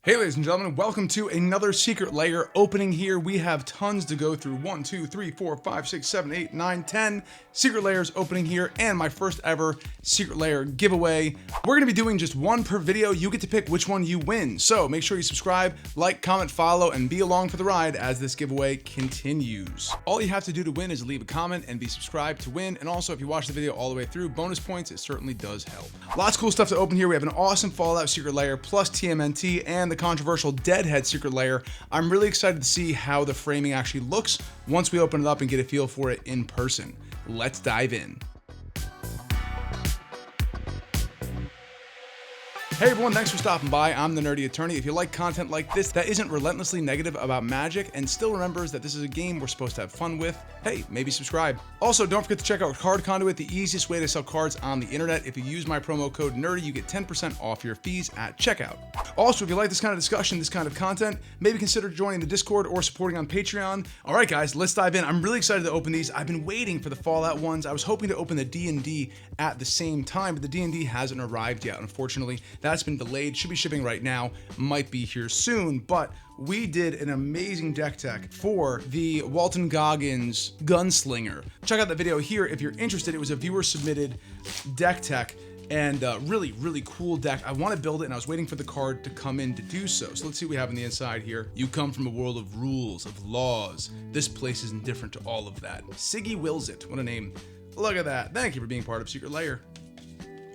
Hey ladies and gentlemen, welcome to another Secret Lair opening here. We have tons to go through. 1, 2, 3, 4, 5, 6, 7, 8, 9, 10 Secret Lairs opening here, and my first ever Secret Lair giveaway. We're going to be doing just one per video. You get to pick which one you win. So make sure you subscribe, like, comment, follow, and be along for the ride as this giveaway continues. All you have to do to win is leave a comment and be subscribed to win. And also, if you watch the video all the way through, bonus points, it certainly does help. Lots of cool stuff to open here. We have an awesome Fallout Secret Lair plus TMNT and the controversial Dead Head Secret Lair. I'm really excited to see how the framing actually looks once we open it up and get a feel for it in person. Let's dive in. Hey everyone, thanks for stopping by. I'm the Nerdy Attorney. If you like content like this that isn't relentlessly negative about magic and still remembers that this is a game we're supposed to have fun with, hey, maybe subscribe. Also, don't forget to check out Card Conduit, the easiest way to sell cards on the internet. If you use my promo code NERDY, you get 10% off your fees at checkout. Also, if you like this kind of discussion, this kind of content, maybe consider joining the Discord or supporting on Patreon. All right, guys, let's dive in. I'm really excited to open these. I've been waiting for the Fallout ones. I was hoping to open the D&D at the same time, but the D&D hasn't arrived yet, unfortunately. That's been delayed, should be shipping right now, might be here soon, but we did an amazing deck tech for the Walton Goggins Gunslinger. Check out that video here if you're interested. It was a viewer submitted deck tech and really cool deck. I want to build it and I was waiting for the card to come in to do so. So let's see what we have on the inside here. You come from a world of rules, of laws. This place is indifferent to all of that. Siggy wills it. What a name. Look at that. Thank you for being part of Secret Lair.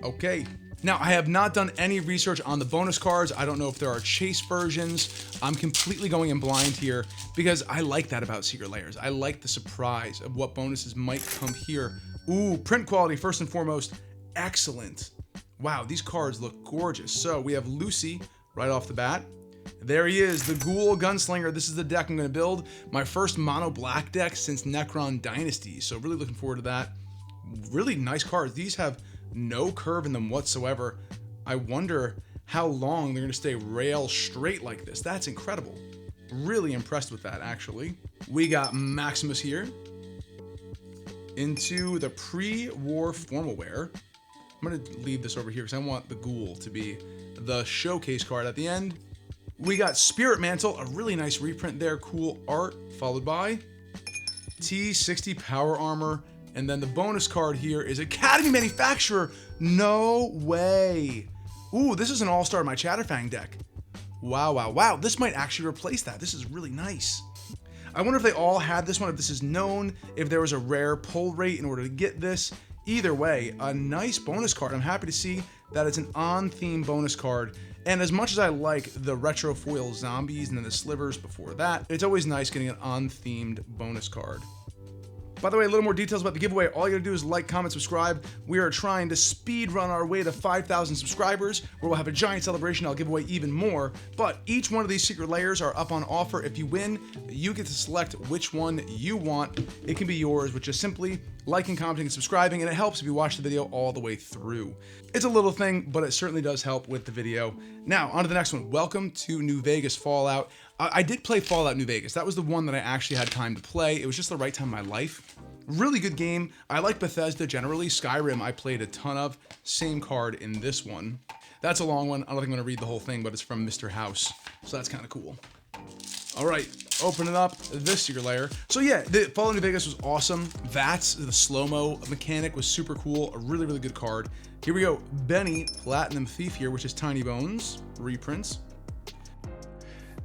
Okay. Now, I have not done any research on the bonus cards. I don't know if there are chase versions. I'm completely going in blind here because I like that about Secret Lairs. I like the surprise of what bonuses might come here. Ooh, print quality, first and foremost, excellent. Wow, these cards look gorgeous. So we have Lucy right off the bat. There he is, the Ghoul Gunslinger. This is the deck I'm going to build. My first mono black deck since Necron Dynasty. So really looking forward to that. Really nice cards. These have no curve in them whatsoever. I wonder how long they're going to stay rail straight like this. That's incredible. Really impressed with that, actually. We got Maximus here into the pre-war formal wear. I'm going to leave this over here because I want the Ghoul to be the showcase card at the end. We got Spirit Mantle, a really nice reprint there. Cool art, followed by T60 Power Armor. And then the bonus card here is Academy Manufacturer. No way. Ooh, this is an all-star in my Chatterfang deck. Wow. This might actually replace that. This is really nice. I wonder if they all had this one, if this is known, if there was a rare pull rate in order to get this. Either way, a nice bonus card. I'm happy to see that it's an on-theme bonus card. And as much as I like the retro foil zombies and then the slivers before that, it's always nice getting an on-themed bonus card. By the way, a little more details about the giveaway. All you gotta do is like, comment, subscribe. We are trying to speed run our way to 5,000 subscribers, where we'll have a giant celebration. I'll give away even more. But each one of these Secret Lairs are up on offer. If you win, you get to select which one you want. It can be yours with just simply liking, commenting, and subscribing, and it helps if you watch the video all the way through. It's a little thing, but it certainly does help with the video. Now, on to the next one. Welcome to New Vegas Fallout. I did play Fallout New Vegas. That was the one that I actually had time to play. It was just the right time in my life. Really good game. I like Bethesda generally. Skyrim I played a ton of. Same card in this one. That's a long one. I don't think I'm going to read the whole thing, but it's from Mr. House. So that's kind of cool. All right, open it up, this Secret Lair. So yeah, the Fallout New Vegas was awesome. Vats, the slow-mo mechanic was super cool. A really good card. Here we go. Benny, Platinum Thief here, which is Tiny Bones. Reprints.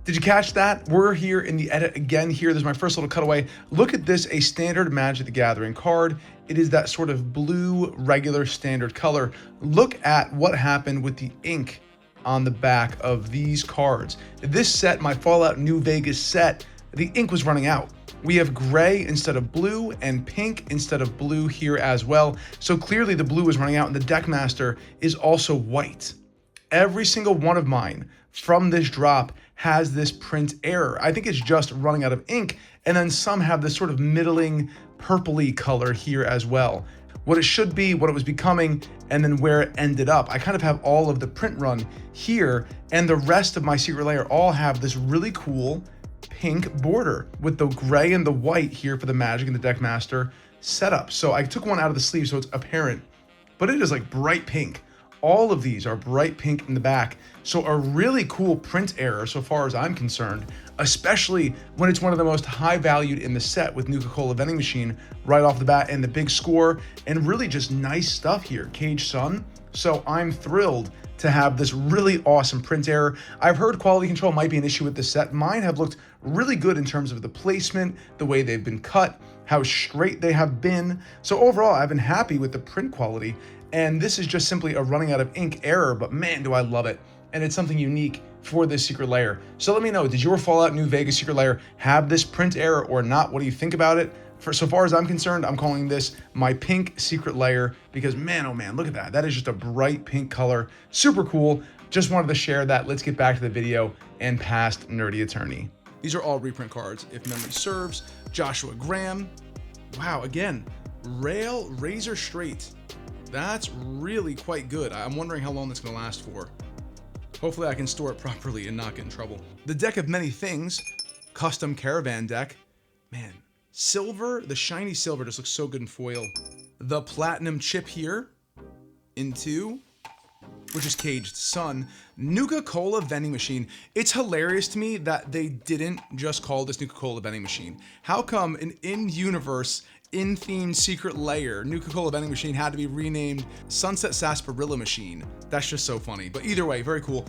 Did you catch that? We're here in the edit again here. There's my first little cutaway. Look at this, a standard Magic the Gathering card. It is that sort of blue, regular, standard color. Look at what happened with the ink on the back of these cards. This set, my Fallout New Vegas set, the ink was running out. We have gray instead of blue and pink instead of blue here as well. So clearly the blue is running out and the deck master is also white. Every single one of mine from this drop has this print error. I think it's just running out of ink, and then some have this sort of middling purpley color here as well. What it should be, what it was becoming, and then where it ended up. I kind of have all of the print run here, and the rest of my Secret Lair all have this really cool pink border with the gray and the white here for the Magic and the Deck Master setup. So I took one out of the sleeve so it's apparent, but it is like bright pink All of these are bright pink in the back. So a really cool print error so far as I'm concerned, especially when it's one of the most high valued in the set with Nuka-Cola vending machine right off the bat and the big score and really just nice stuff here, Cage Sun. So I'm thrilled to have this really awesome print error. I've heard quality control might be an issue with this set. Mine have looked really good in terms of the placement, the way they've been cut, how straight they have been. So overall, I've been happy with the print quality. And this is just simply a running out of ink error, but man, do I love it. And it's something unique for this Secret Lair. So let me know, did your Fallout New Vegas Secret Lair have this print error or not? What do you think about it? For so far as I'm concerned, I'm calling this my pink Secret Lair because man, oh man, look at that. That is just a bright pink color. Super cool. Just wanted to share that. Let's get back to the video and past Nerdy Attorney. These are all reprint cards, if memory serves. Joshua Graham. Wow, again, razor straight. That's really quite good. I'm wondering how long that's gonna last for. Hopefully I can store it properly and not get in trouble. The deck of many things, custom caravan deck. Man, silver, the shiny silver just looks so good in foil. The platinum chip here, into, which is Caged Sun. Nuka-Cola vending machine. It's hilarious to me that they didn't just call this Nuka-Cola vending machine. How come an in-universe, in-themed Secret Lair Nuka-Cola vending machine had to be renamed Sunset Sarsaparilla Machine? That's just so funny. But either way, very cool.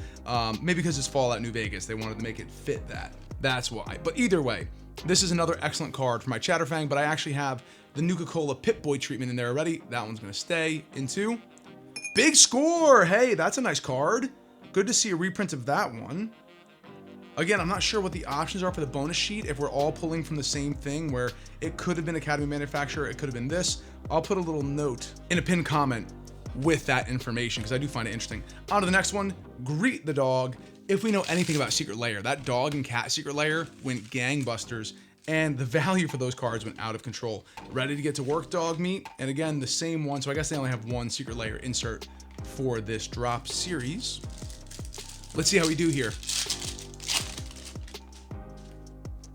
Maybe because it's Fallout New Vegas, they wanted to make it fit that. That's why. But either way, this is another excellent card for my Chatterfang, but I actually have the Nuka-Cola Pip-Boy treatment in there already. That one's gonna stay into Big Score. Hey, that's a nice card. Good to see a reprint of that one. Again, I'm not sure what the options are for the bonus sheet, if we're all pulling from the same thing, where it could have been Academy Manufacturer, it could have been this. I'll put a little note in a pinned comment with that information, because I do find it interesting. On to the next one, Greet the Dog. If we know anything about Secret Lair, that dog and cat Secret Lair went gangbusters, and the value for those cards went out of control. Ready to get to work, Dogmeat? And again, the same one, so I guess they only have one Secret Lair insert for this drop series. Let's see how we do here.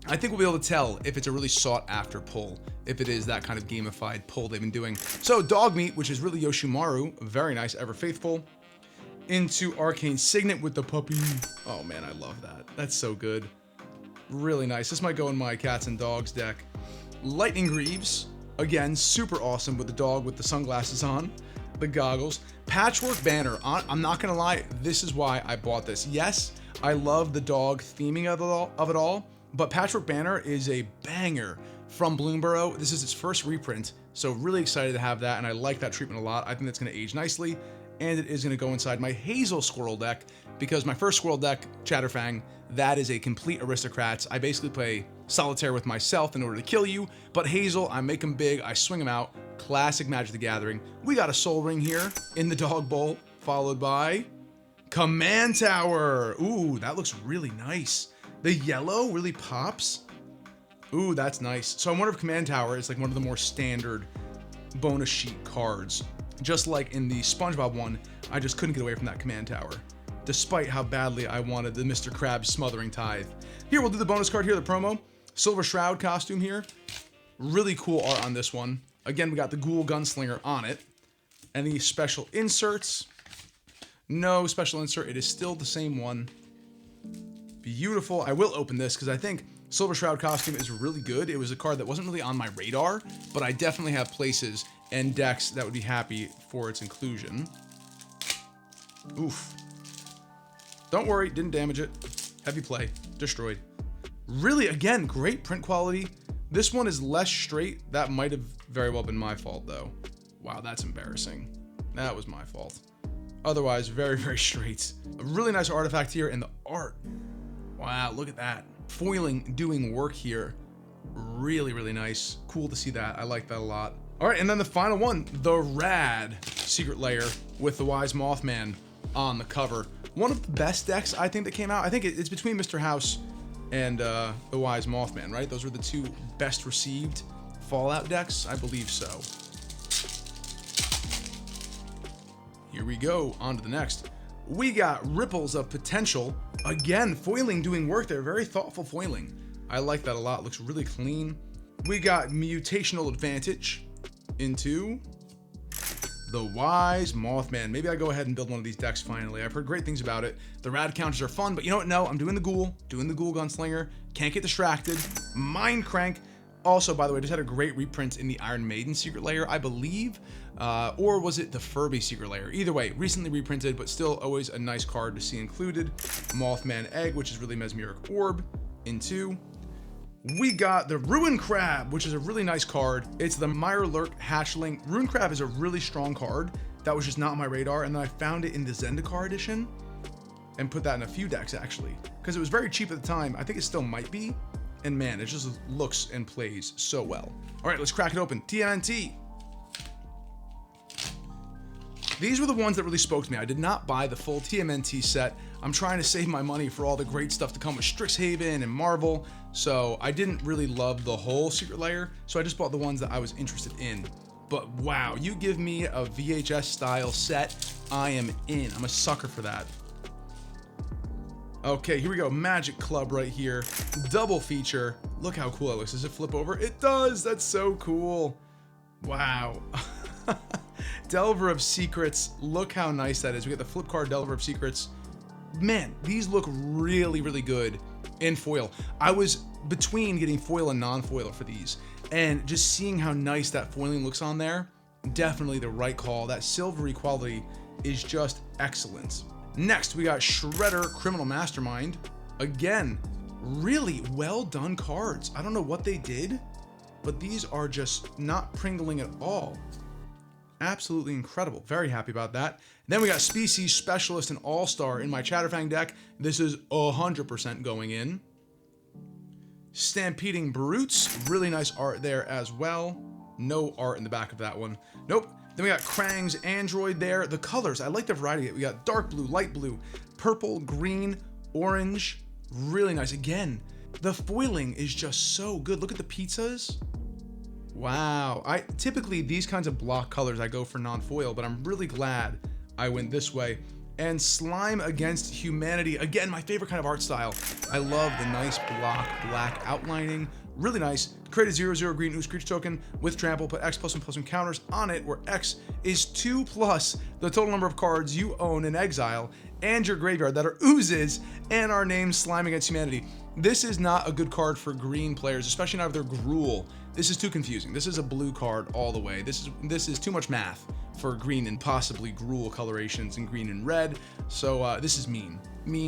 I think we'll be able to tell if it's a really sought after pull, if it is that kind of gamified pull they've been doing. So Dogmeat, which is really Yoshimaru, very nice, ever faithful. Into Arcane Signet with the puppy. Oh man, I love that. That's so good. Really nice. This might go in my cats and dogs deck. Lightning Greaves, again, super awesome with the dog with the sunglasses on, the goggles. Patchwork Banner, I'm not gonna lie, this is why I bought this. Yes, I love the dog theming of it all, but Patchwork Banner is a banger from Bloomborough. This is its first reprint, so really excited to have that, and I like that treatment a lot. I think that's gonna age nicely, and it is gonna go inside my Hazel Squirrel deck, because my first Squirrel deck, Chatterfang, that is a complete Aristocrats. I basically play Solitaire with myself in order to kill you, but Hazel, I make them big, I swing them out. Classic Magic the Gathering. We got a Soul Ring here in the Dog Bowl, followed by Command Tower. Ooh, that looks really nice. The yellow really pops. Ooh, that's nice. So I wonder if Command Tower is like one of the more standard bonus sheet cards. Just like in the SpongeBob one, I just couldn't get away from that Command Tower, despite how badly I wanted the Mr. Krabs Smothering Tithe. Here, we'll do the bonus card here, the promo. Silver Shroud costume here. Really cool art on this one. Again, we got the Ghoul Gunslinger on it. Any special inserts? No special insert. It is still the same one. Beautiful. I will open this because I think Silver Shroud costume is really good. It was a card that wasn't really on my radar, but I definitely have places and decks that would be happy for its inclusion. Oof. Don't worry, didn't damage it. Heavy play, destroyed. Really, again, great print quality. This one is less straight. That might have very well been my fault though. Wow, that's embarrassing. That was my fault. Otherwise, very, very straight. A really nice artifact here, and the art. Wow, look at that. Foiling doing work here. Really, really nice. Cool to see that. I like that a lot. All right, and then the final one, the Rad Secret Lair with the Wise Mothman on the cover. One of the best decks I think that came out. I think it's between Mr. House and the Wise Mothman, right? Those were the two best received Fallout decks, I believe so. Here we go, on to the next. We got Ripples of Potential. Again, foiling doing work there, very thoughtful foiling. I like that a lot, looks really clean. We got Mutational Advantage into The Wise Mothman. Maybe I go ahead and build one of these decks finally. I've heard great things about it. The rad counters are fun, but you know what? No, I'm doing the ghoul gunslinger. Can't get distracted. Mind crank. Also, by the way, just had a great reprint in the Iron Maiden Secret Lair, I believe. Or was it the Furby Secret Lair? Either way, recently reprinted, but still always a nice card to see included. Mothman Egg, which is really Mesmeric Orb. In 2. We got the Ruin Crab, which is a really nice card. It's the Mirelurk Hatchling. Ruin Crab is a really strong card that was just not on my radar, and then I found it in the Zendikar edition and put that in a few decks, actually, because it was very cheap at the time. I think it still might be, and man, it just looks and plays so well. All right, let's crack it open. TMNT. These were the ones that really spoke to me. I did not buy the full TMNT set. I'm trying to save my money for all the great stuff to come with Strixhaven and Marvel, so I didn't really love the whole Secret Lair, so I just bought the ones that I was interested in. But wow, you give me a VHS style set, I am in. I'm a sucker for that. Okay, here we go. Magic Club right here. Double feature. Look how cool that looks. Does it flip over? It does. That's so cool. Wow. Delver of Secrets. Look how nice that is. We got the flip card Delver of Secrets. Man, these look really, really good in foil. I was between getting foil and non-foil for these, and just seeing how nice that foiling looks on there, definitely the right call. That silvery quality is just excellent. Next, we got Shredder Criminal Mastermind. Again, really well done cards. I don't know what they did, but these are just not pringling at all. Absolutely incredible. Very happy about that. Then we got Species Specialist and All-Star in my Chatterfang deck. This is 100% going in. Stampeding Brutes. Really nice art there as well. No art in the back of that one. Nope. Then we got Krang's Android there. The colors, I like the variety. We got dark blue, light blue, purple, green, orange. Really nice. Again, the foiling is just so good. Look at the pizzas. Wow. Typically these kinds of block colors I go for non-foil, but I'm really glad I went this way. And Slime Against Humanity. Again, my favorite kind of art style. I love the nice block black outlining. Really nice. Create a 0/0 green ooze creature token with trample. Put X+1/+1 counters on it, where X is 2 plus the total number of cards you own in exile and your graveyard that are oozes and are named Slime Against Humanity. This is not a good card for green players, especially not if they're Gruul. This is too confusing. This is a blue card all the way. This is too much math for green and possibly Gruul colorations in green and red. So this is mean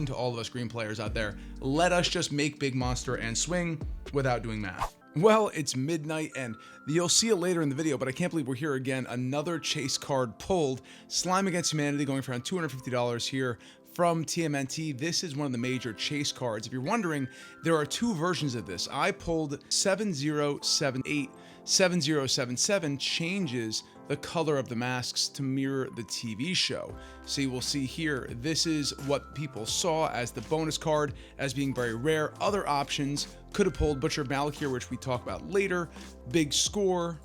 to all of us green players out there. Let us just make big monster and swing without doing math. Well, it's midnight and you'll see it later in the video, but I can't believe we're here again. Another chase card pulled. Slime Against Humanity going for around $250 here from TMNT. This is one of the major chase cards. If you're wondering, there are 2 versions of this. I pulled 7078. 7077 changes the color of the masks to mirror the TV show. So you will see here, this is what people saw as the bonus card as being very rare. Other options could have pulled Butcher of Malakir, which we talk about later, Big Score,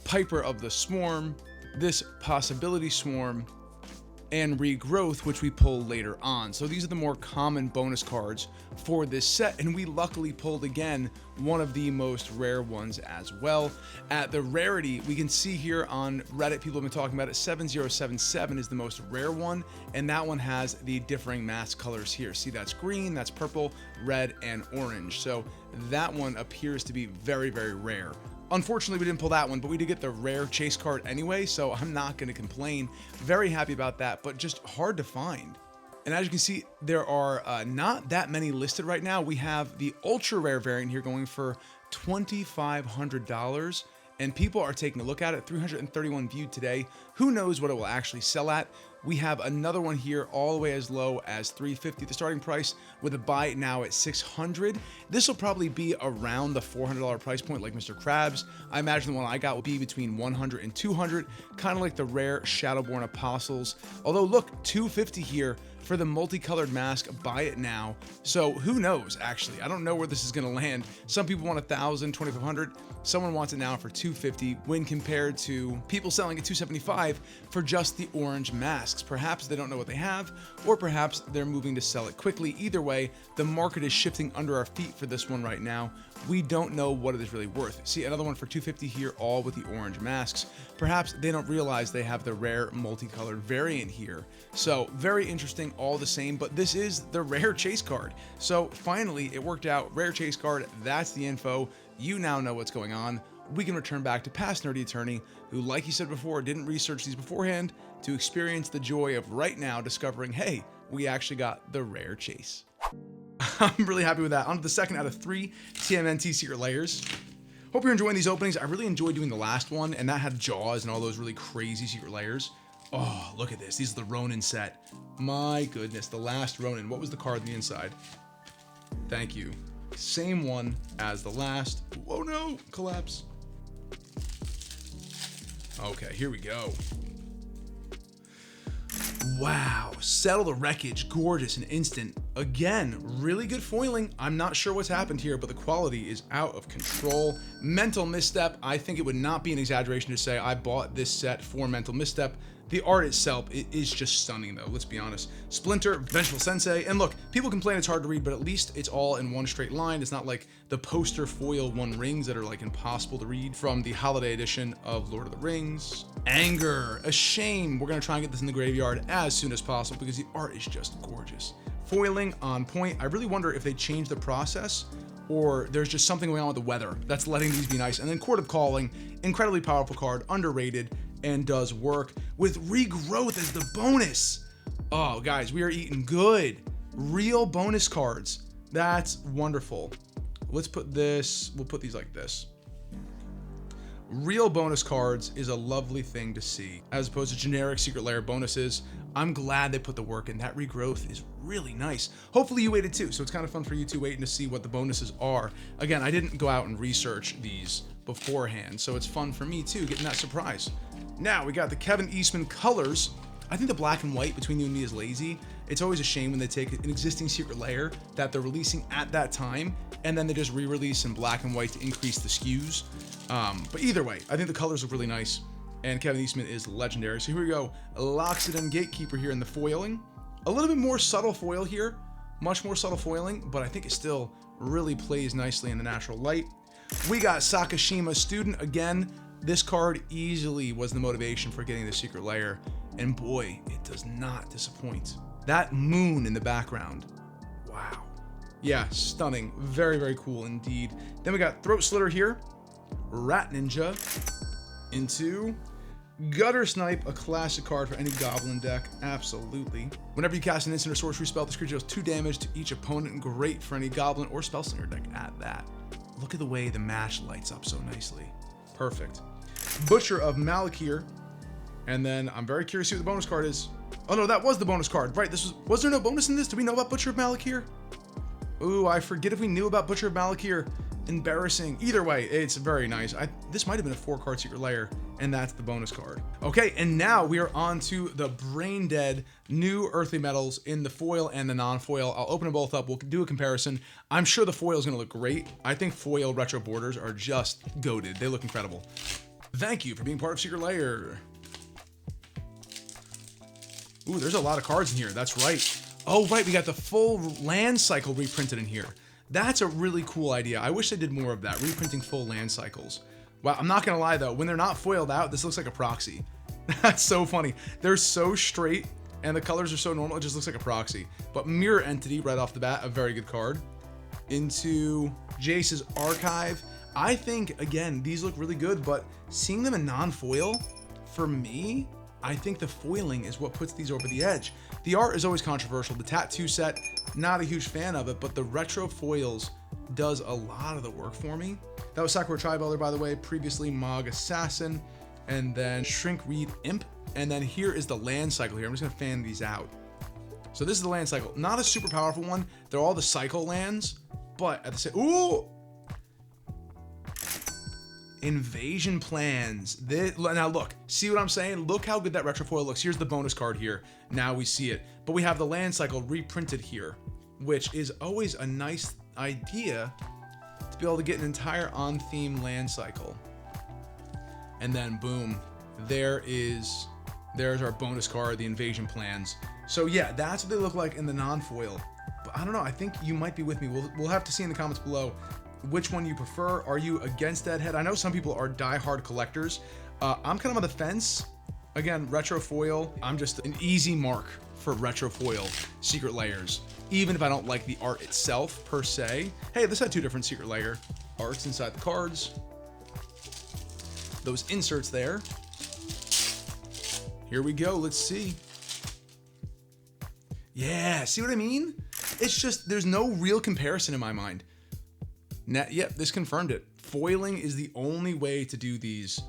Piper of the Swarm, this Possibility Swarm, and Regrowth, which we pull later on. So these are the more common bonus cards for this set, and we luckily pulled again one of the most rare ones as well. At the rarity, we can see here on Reddit, people have been talking about it, 7077 is the most rare one, and that one has the differing mask colors here. See, that's green, that's purple, red, and orange. So that one appears to be very, very rare. Unfortunately, we didn't pull that one, but we did get the rare chase card anyway, so I'm not going to complain. Very happy about that, but just hard to find. And as you can see, there are not that many listed right now. We have the ultra rare variant here going for $2,500, and people are taking a look at it. 331 viewed today. Who knows what it will actually sell at? We have another one here all the way as low as $350, the starting price, with a buy now at $600. This will probably be around the $400 price point like Mr. Krabs. I imagine the one I got will be between $100 and $200, kind of like the rare Shadowborn Apostles. Although look, $250 here for the multicolored mask, buy it now. So who knows, actually. I don't know where this is gonna land. Some people want $1,000, $2,500. Someone wants it now for $250 when compared to people selling at $275 for just the orange masks. Perhaps they don't know what they have, or perhaps they're moving to sell it quickly. Either way, the market is shifting under our feet for this one right now. we don't know what it is really worth. See, another one for $250 here, all with the orange masks. Perhaps they don't realize they have the rare multicolored variant here. So very interesting all the same, but this is the rare chase card. So finally it worked out. Rare chase card, that's the info. You now know what's going on. We can return back to past Nerdy Attorney, who, like he said before, didn't research these beforehand, to experience the joy of right now discovering, hey, we actually got the rare chase. I'm really happy with that. On to the second out of 3 TMNT Secret Lairs. Hope you're enjoying these openings. I really enjoyed doing the last one, and that had Jaws and all those really crazy Secret Lairs. Oh, look at this. These are the Ronin set. My goodness, the last Ronin. What was the card on the inside? Thank you. Same one as the last. Oh no, collapse. Okay, here we go. Wow, settle the wreckage, gorgeous and instant. Again, really good foiling. I'm not sure what's happened here, but the quality is out of control. Mental misstep, I think it would not be an exaggeration to say I bought this set for mental misstep. The art itself, it is just stunning though, let's be honest. Splinter, Vengeful Sensei, and look, people complain it's hard to read, but at least it's all in one straight line. It's not like the poster foil One Rings that are like impossible to read from the holiday edition of Lord of the Rings. Anger, a shame. We're gonna try and get this in the graveyard as soon as possible because the art is just gorgeous. Foiling on point. I really wonder if they changed the process or there's just something going on with the weather that's letting these be nice. And then Court of Calling, incredibly powerful card, underrated, and does work with regrowth as the bonus. Oh guys, we are eating good. Real bonus cards. That's wonderful. Let's put this, we'll put these like this. Real bonus cards is a lovely thing to see as opposed to generic Secret Lair bonuses. I'm glad they put the work in. That regrowth is really nice. Hopefully you waited too, so it's kind of fun for you two waiting to see what the bonuses are. Again, I didn't go out and research these beforehand, so it's fun for me too, getting that surprise. Now we got the Kevin Eastman colors. I think the black and white between you and me is lazy. It's always a shame when they take an existing Secret Lair that they're releasing at that time and then they just re-release in black and white to increase the SKUs. But either way, I think the colors look really nice and Kevin Eastman is legendary. So here we go, Loxodon Gatekeeper here in the foiling. A little bit more subtle foil here, much more subtle foiling, but I think it still really plays nicely in the natural light. We got Sakashima Student again. This card easily was the motivation for getting the Secret Lair, and boy, it does not disappoint. That moon in the background, wow. Yeah, stunning, very, very cool indeed. Then we got Throat Slitter here, Rat Ninja, into Gutter Snipe, a classic card for any Goblin deck, absolutely. Whenever you cast an instant or sorcery spell, this creature deals 2 damage to each opponent, great for any Goblin or Spellslinger deck at that. Look at the way the match lights up so nicely. Perfect. Butcher of Malakir. And then I'm very curious to see what the bonus card is. Oh no, that was the bonus card. Right, was there no bonus in this? Did we know about Butcher of Malakir? Ooh, I forget if we knew about Butcher of Malakir. Embarrassing. Either way, it's very nice. This might have been a 4-card Secret Lair, and that's the bonus card. Okay, and now we are on to the Brain Dead new Earthly Metals in the foil and the non-foil. I'll open them both up. We'll do a comparison. I'm sure the foil is going to look great. I think foil retro borders are just goated. They look incredible. Thank you for being part of Secret Lair. Ooh, there's a lot of cards in here. That's right. Oh, right. We got the full land cycle reprinted in here. That's a really cool idea. I wish they did more of that, reprinting full land cycles. Wow, I'm not gonna lie though, when they're not foiled out, this looks like a proxy. That's so funny. They're so straight and the colors are so normal, it just looks like a proxy. But Mirror Entity right off the bat, a very good card. Into Jace's Archive. I think, again, these look really good, but seeing them in non-foil, for me, I think the foiling is what puts these over the edge. The art is always controversial. The tattoo set, not a huge fan of it, but the retro foils does a lot of the work for me. That was Sakura Tribeller, by the way, previously Mog Assassin, and then Shrink Reed Imp, and then here is the land cycle here. I'm just gonna fan these out. So this is the land cycle. Not a super powerful one. They're all the cycle lands, but at the same, ooh! Invasion Plans. Now look, see what I'm saying? Look how good that retro foil looks. Here's the bonus card here. Now we see it. But we have the land cycle reprinted here, which is always a nice idea to be able to get an entire on-theme land cycle. And then boom, there's our bonus card, the Invasion Plans. So yeah, that's what they look like in the non-foil. But I don't know, I think you might be with me. We'll have to see in the comments below. which one you prefer. Are you against Deadhead? I know some people are die-hard collectors. I'm kind of on the fence. Again, retro foil, I'm just an easy mark for retro foil Secret Lairs, even if I don't like the art itself per se. Hey, this had 2 different Secret Lair arts inside the cards. Those inserts there. Here we go, let's see. Yeah, see what I mean? It's just, there's no real comparison in my mind. Yep, this confirmed it. Foiling is the only way to do these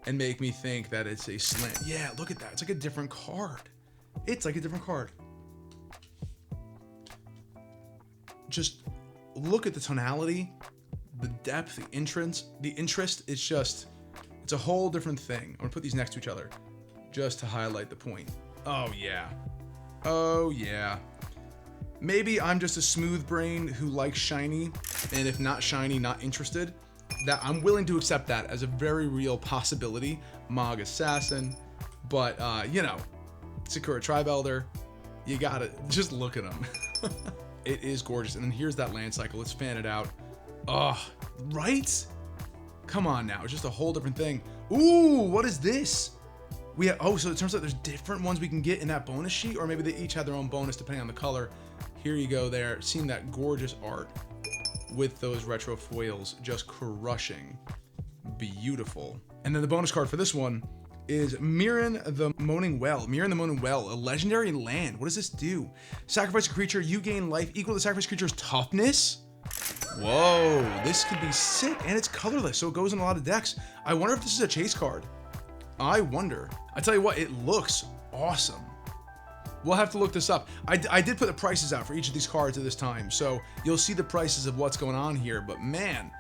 and make me think that it's a slant. Yeah, look at that. It's like a different card. It's like a different card. Just look at the tonality, the depth, the interest. It's a whole different thing. I'm gonna put these next to each other just to highlight the point. Oh yeah. Oh yeah. Maybe I'm just a smooth brain who likes shiny, and if not shiny, not interested. That I'm willing to accept that as a very real possibility. Mog Assassin, but you know, Sakura Tribe Elder, you gotta just look at them. It is gorgeous. And then here's that land cycle. Let's fan it out. Oh, right? Come on now, it's just a whole different thing. Ooh, what is this? We have, oh, so it turns out there's different ones we can get in that bonus sheet, or maybe they each have their own bonus depending on the color. Here you go there, seeing that gorgeous art with those retro foils just crushing. Beautiful. And then the bonus card for this one is Mirren the Moaning Well. Mirren the Moaning Well, a legendary land. What does this do? Sacrifice a creature, you gain life equal to the sacrifice creature's toughness. Whoa, this could be sick, and it's colorless, so it goes in a lot of decks. I wonder if this is a chase card. I wonder. I tell you what, it looks awesome. We'll have to look this up. I did put the prices out for each of these cards at this time, so you'll see the prices of what's going on here, but man,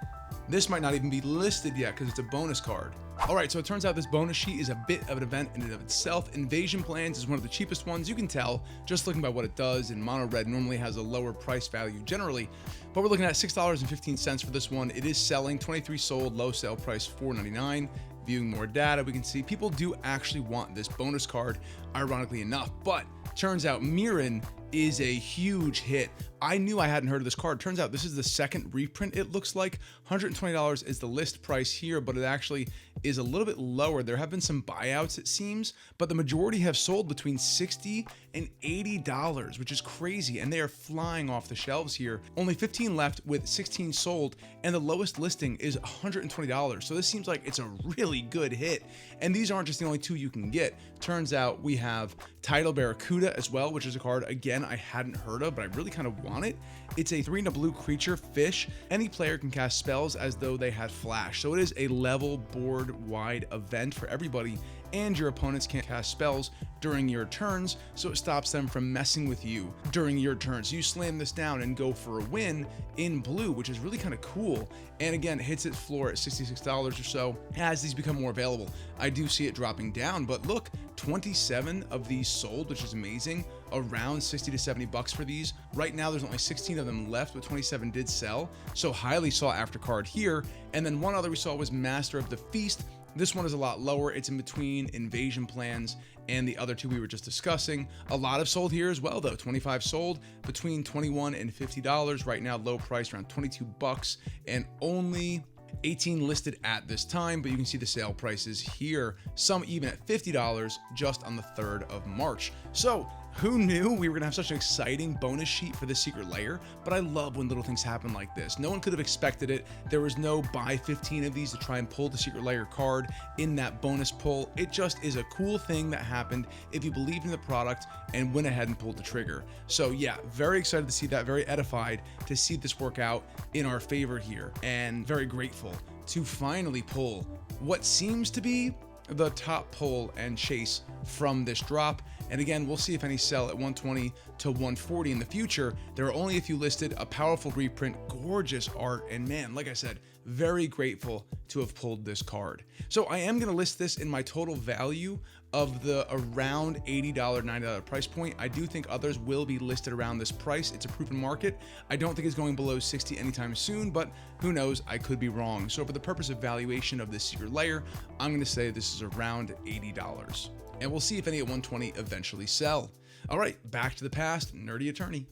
this might not even be listed yet because it's a bonus card. All right, so it turns out this bonus sheet is a bit of an event in and of itself. Invasion Plans is one of the cheapest ones. You can tell just looking by what it does, and Mono Red normally has a lower price value generally, but we're looking at $6.15 for this one. It is selling, 23 sold, low sale price $4.99. Viewing more data, we can see people do actually want this bonus card, ironically enough, but turns out Mirren is a huge hit. I knew I hadn't heard of this card. Turns out this is the second reprint, it looks like. $120 is the list price here, but it actually is a little bit lower. There have been some buyouts, it seems, but the majority have sold between $60 and $80, which is crazy, and they are flying off the shelves here. Only 15 left with 16 sold, and the lowest listing is $120. So this seems like it's a really good hit, and these aren't just the only 2 you can get. Turns out we have Tidal Barracuda as well, which is a card, again, I hadn't heard of, but I really kind of want it. It's a 3 and a blue creature, fish. Any player can cast spells as though they had flash. So it is a level board-wide event for everybody, and your opponents can't cast spells during your turns, so it stops them from messing with you during your turns. So you slam this down and go for a win in blue, which is really kind of cool. And again, it hits its floor at $66 or so as these become more available. I do see it dropping down, but look, 27 of these sold, which is amazing. Around 60 to 70 bucks for these. Right now, there's only 16 of them left, but 27 did sell. So highly sought after card here. And then one other we saw was Master of the Feast. This one is a lot lower. It's in between Invasion Plans and the other 2 we were just discussing. A lot have sold here as well, though. 25 sold, between $21 and $50. Right now, low price around 22 bucks, and only 18 listed at this time, but you can see the sale prices here, some even at $50 just on the 3rd of March. So who knew we were gonna have such an exciting bonus sheet for this Secret Lair? But I love when little things happen like this. No one could have expected it. There was no buy 15 of these to try and pull the Secret Lair card in that bonus pull. It just is a cool thing that happened if you believed in the product and went ahead and pulled the trigger. So yeah, very excited to see that, very edified to see this work out in our favor here, and very grateful to finally pull what seems to be the top pull and chase from this drop. And again, we'll see if any sell at 120 to 140 in the future. There are only a few listed, a powerful reprint, gorgeous art, and man, like I said, very grateful to have pulled this card. So I am gonna list this in my total value of the around $80, $90 price point. I do think others will be listed around this price. It's a proven market. I don't think it's going below 60 anytime soon, but who knows, I could be wrong. So for the purpose of valuation of this Secret Lair, I'm gonna say this is around $80. And we'll see if any at 120 eventually sell. All right, back to the past, Nerdy Attorney.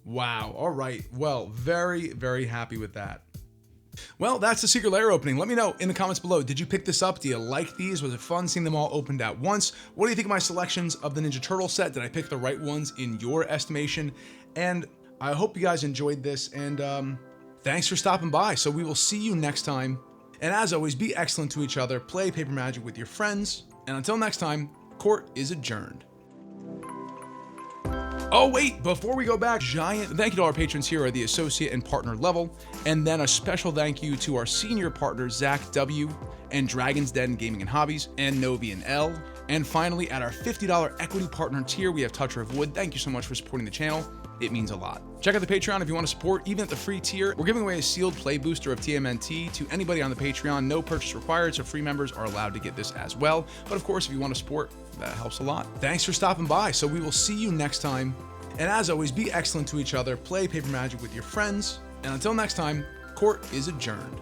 Wow, all right, well, very, very happy with that. Well, that's the Secret Lair opening. Let me know in the comments below. Did you pick this up? Do you like these? Was it fun seeing them all opened at once? What do you think of my selections of the Ninja Turtle set? Did I pick the right ones in your estimation? And I hope you guys enjoyed this, and thanks for stopping by. So we will see you next time. And as always, be excellent to each other, play paper magic with your friends, and until next time, court is adjourned. Oh wait, before we go back, giant thank you to our patrons here at the associate and partner level, and then a special thank you to our senior partners Zach W, and Dragon's Den Gaming and Hobbies, and Novian L, and finally at our $50 equity partner tier, we have Toucher of Wood. Thank you so much for supporting the channel. It means a lot. Check out the Patreon if you want to support, even at the free tier. We're giving away a sealed play booster of TMNT to anybody on the Patreon. No purchase required, so free members are allowed to get this as well. But of course, if you want to support, that helps a lot. Thanks for stopping by. So we will see you next time. And as always, be excellent to each other, play paper magic with your friends, and until next time, court is adjourned.